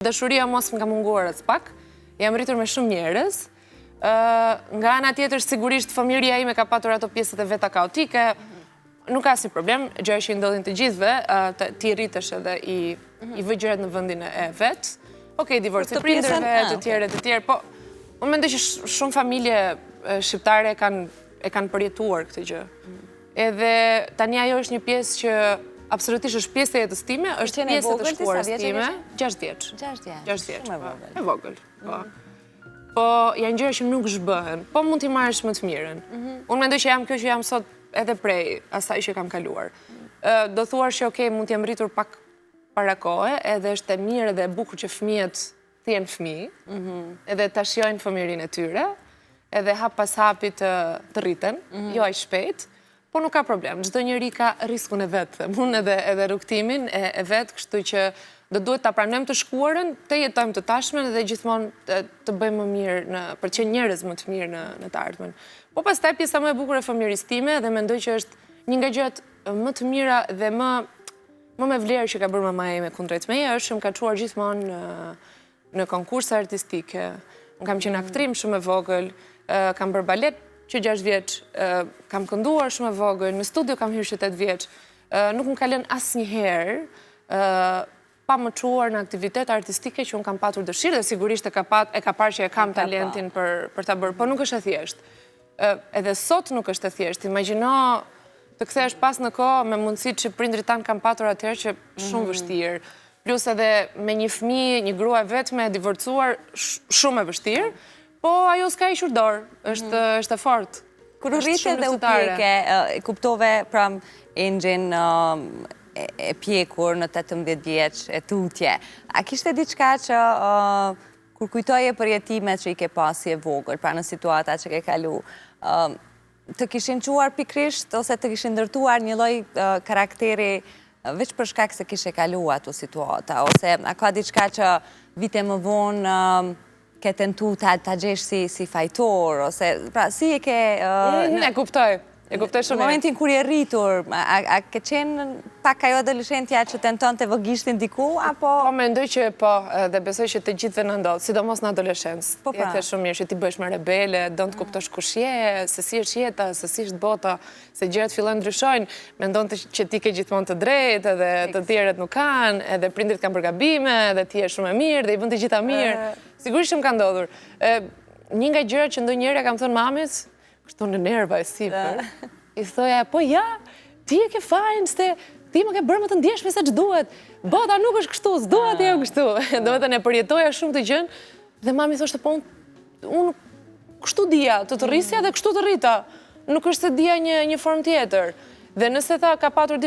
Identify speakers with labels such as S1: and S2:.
S1: Dashuria mos më ka munguar as pak, jam rritur me shumë njerëz. Nga ana tjetër, sigurisht, familja ime ka patur ato pjesët e veta kaotike, nuk ka si problem, gjëra që i ndodhin të gjithëve, ti rritesh edhe i vë gjërat në vendin e vet. Okej, divorci prindërve, të tjerë, po unë mendoj që shumë familje shqiptare e kanë përjetuar këtë gjë. Edhe tani ajo është një pjesë që absolutisht është pjesë e jetës time, është pjesë e të shkuarës time. 6 vjeç.
S2: 6 vjeç.
S1: 6 vjeç. E vogël. Po janë gjëra që nuk zhbëhen, po mund t'i marrësh më të mirën. Unë mendoj që jam kjo që jam sot edhe prej asaj që kam kaluar. Do thuar që okej, mund t'jam rritur pak para kohe, edhe është e mirë edhe e bukur që fëmijët të jenë fëmijë, edhe ta shijojnë fëmijërinë e tyre, edhe hap pas hapi të rriten, jo aq shpejt. Po nuk ka problem, çdo njeri ka riskun e vetë, unë edhe rrugtimin e vetë, kështu që do duhet ta pranojmë të shkuarën, të jetojmë të tashmen dhe gjithmonë të bëjmë më mirë, për të qenë njerëz më të mirë në të ardhmen. Po pastaj pjesa më e bukur e fëmijërisë time dhe mendoj që është një nga gjërat më të mira dhe më me vlerë që ka bërë mamaja ime kundrejt meje, është që më ka çuar gjithmonë në konkurse artistike. Unë kam qenë aktrim shumë e vogël, kam bërë balet që 6 vjeç, kam kënduar shumë e vogël, në studio kam hyrë që 8 vjeç, nuk më ka lënë asnjëherë pa më çuar në aktivitet artistike që unë kam patur dëshirë dhe sigurisht e ka parë që e kam talentin për ta bërë, po nuk është e thjeshtë. Edhe sot nuk është e thjeshtë. Imagjino të kthehesh pas në kohë me mundësitë që prindrit tanë kanë patur atëherë që shumë vështirë. Plus edhe me një fëmijë, një grua vetme e divorcuar, shumë e vështirë. Po ajo s'ka hequr dorë, është e fortë.
S2: Kur u rritë dhe u pjeke, kuptove pra engjin e pjekur në 18 vjeç, e tutje. A kishte diçka që kur kujtoje për jetimet që i ke pasi e vogël, pra në situata që ke kalu, të kishin quar pikrisht ose të kishin ndërtuar një lloj karakteri veç për shkak se kishe kalu ato situata, ose a ka diçka që vite më vonë ke tentu ta gjesh si fajtor, ose, pra, si e ke...
S1: E kuptoj shumë.
S2: Në momentin kur je rritur, a ke qenë pak ajo adoleshentja që tenton të vëgishtin diku, apo...
S1: Po, mendoj që po, dhe besoj që të gjithëve në ndodhë, sidomos në adoleshencë.
S2: Po, pra.
S1: Jetë shumë mirë që ti bësh me rebele, do të kuptosh kush je, se si është jeta, se si është bota, se gjërat fillojnë ndryshojnë, mendon që ti ke gjithmonë të drejtë, edhe të tjerët nuk kanë, edhe prindrit kanë përgabime, edhe ti je shumë e mirë, dhe i bën të gjitha mirë. Sigurisht më ka ndodhur. Një nga gjërat që ndonjëherë kam thënë mamit, kështu në nerva e sipër, i thoja, po ja, ti e ke fajin, se ti më ke bërë më të ndjeshme se që duhet. Bota nuk është kështu, s'duhet e jo kështu. Do me të ne përjetoja shumë të gjënë, dhe mami thoshte, po unë kështu dija, të rrisja dhe kështu të rrita. Nuk është se dija një formë tjetër. Dhe nëse tha ka patur